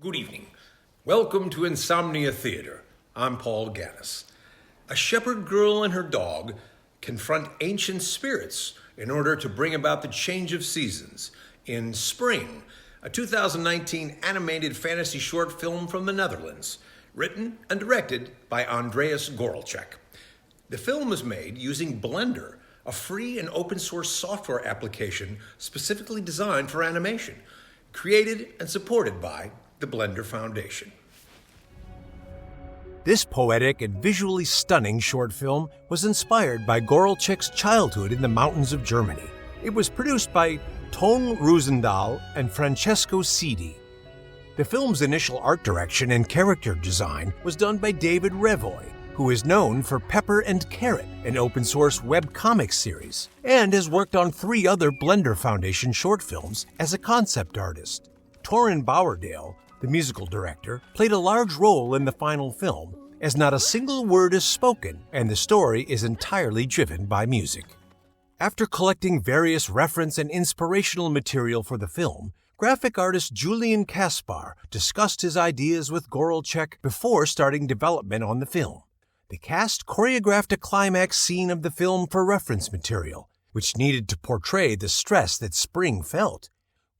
Good evening. Welcome to Insomnia Theater. I'm Paul Ganus. A shepherd girl and her dog confront ancient spirits in order to bring about the change of seasons in Spring, a 2019 animated fantasy short film from the Netherlands, written and directed by Andreas Gorelchek. The film was made using Blender, a free and open source software application specifically designed for animation, created and supported by the Blender Foundation. This poetic and visually stunning short film was inspired by Gorelchek's childhood in the mountains of Germany. It was produced by Ton Roosendaal and Francesco Sidi. The film's initial art direction and character design was done by David Revoy, who is known for Pepper and Carrot, an open-source webcomic series, and has worked on 3 other Blender Foundation short films as a concept artist. Torrin Bowerdale, the musical director, played a large role in the final film, as not a single word is spoken, and the story is entirely driven by music. After collecting various reference and inspirational material for the film, graphic artist Julian Kaspar discussed his ideas with Gorelchek before starting development on the film. The cast choreographed a climax scene of the film for reference material, which needed to portray the stress that Spring felt.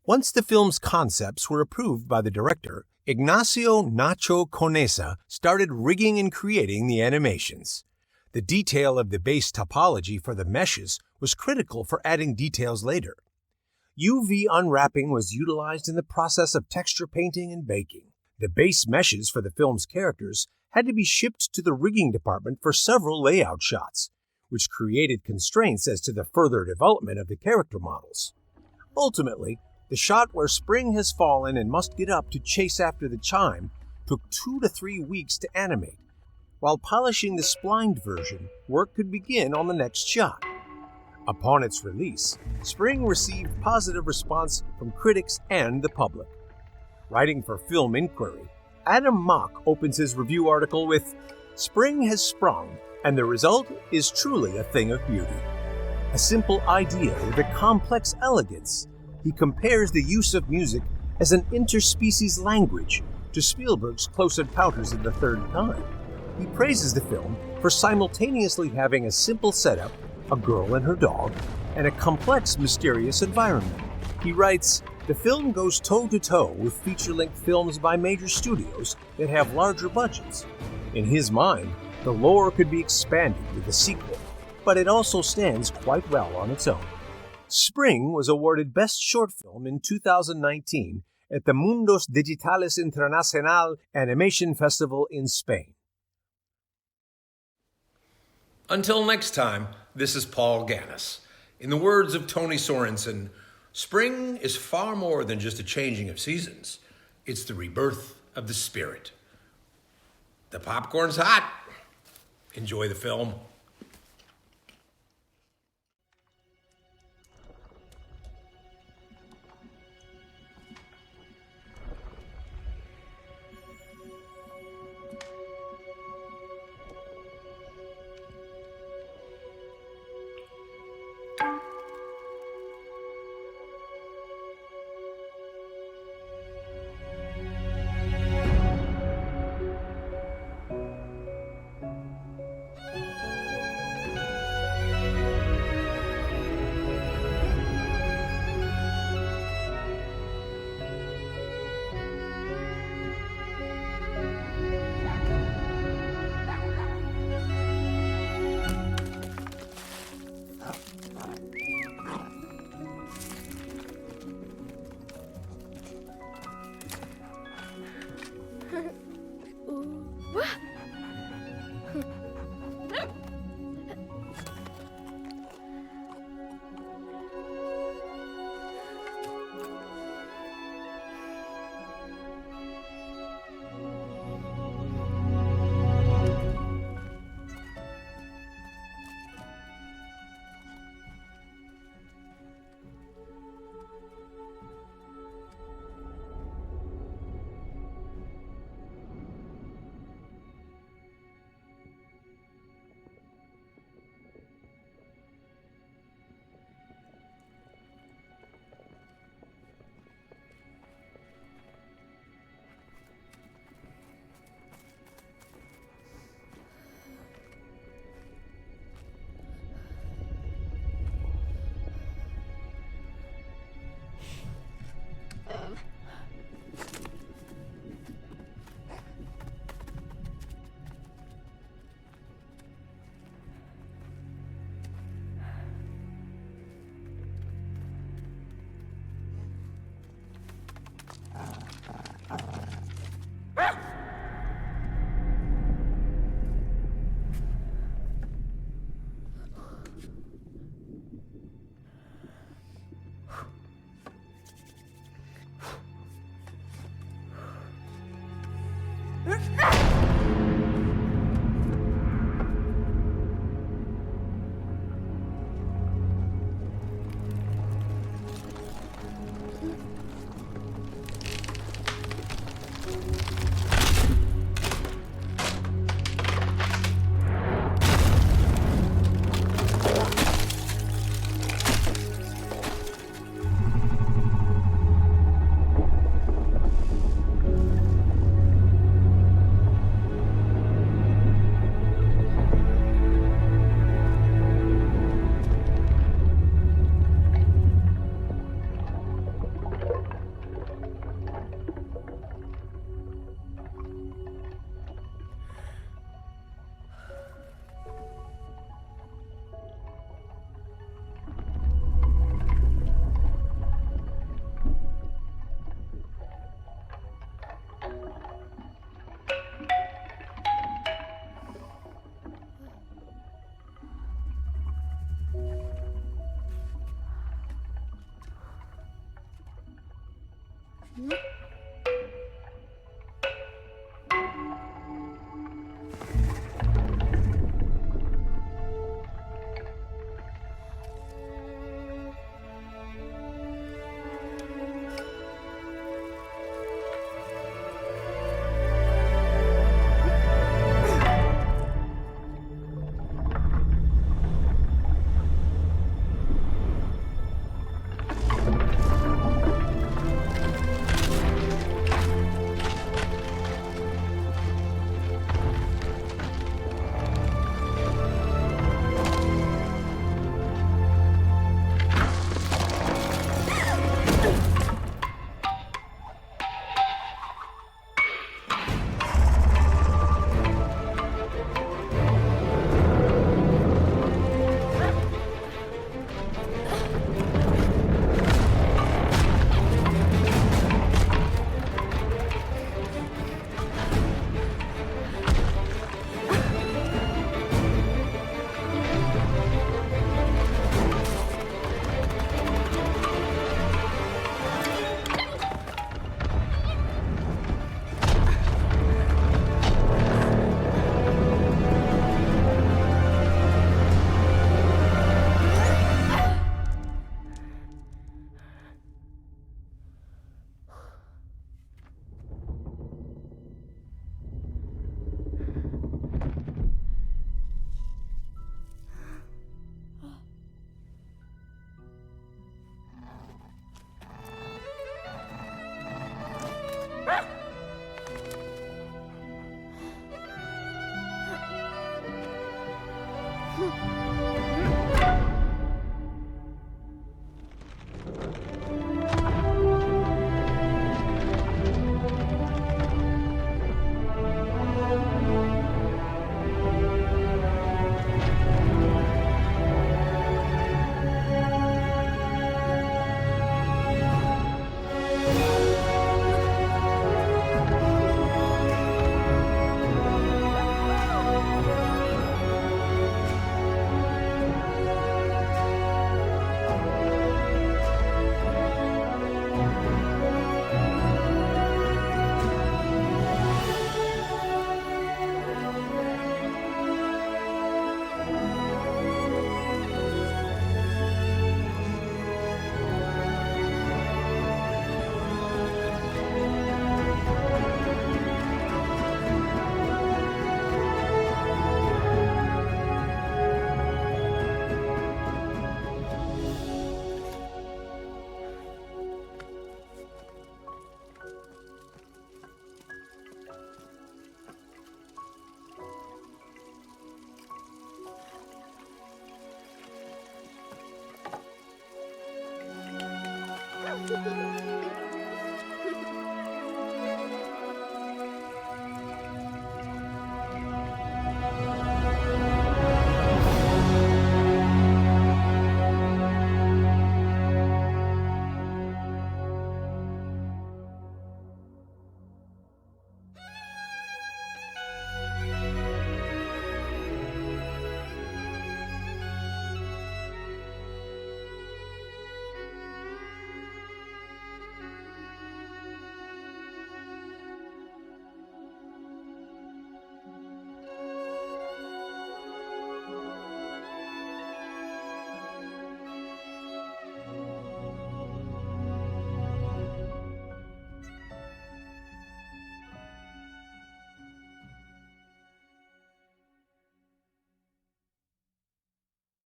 Once the film's concepts were approved by the director, Ignacio Nacho Conesa started rigging and creating the animations. The detail of the base topology for the meshes was critical for adding details later. UV unwrapping was utilized in the process of texture painting and baking. The base meshes for the film's characters had to be shipped to the rigging department for several layout shots, which created constraints as to the further development of the character models. Ultimately, the shot where Spring has fallen and must get up to chase after the chime took 2 to 3 weeks to animate. While polishing the splined version, work could begin on the next shot. Upon its release, Spring received positive response from critics and the public. Writing for Film Inquiry, Adam Mock opens his review article with, "Spring has sprung, and the result is truly a thing of beauty. A simple idea with a complex elegance." He compares the use of music as an interspecies language to Spielberg's Close Encounters of the Third Kind. He praises the film for simultaneously having a simple setup, a girl and her dog, and a complex, mysterious environment. He writes, "The film goes toe-to-toe with feature-length films by major studios that have larger budgets. In his mind, the lore could be expanded with a sequel, but it also stands quite well on its own." Spring was awarded Best Short Film in 2019 at the Mundos Digitales Internacional Animation Festival in Spain. Until next time, this is Paul Ganus. In the words of Tony Sorensen, spring is far more than just a changing of seasons. It's the rebirth of the spirit. The popcorn's hot. Enjoy the film.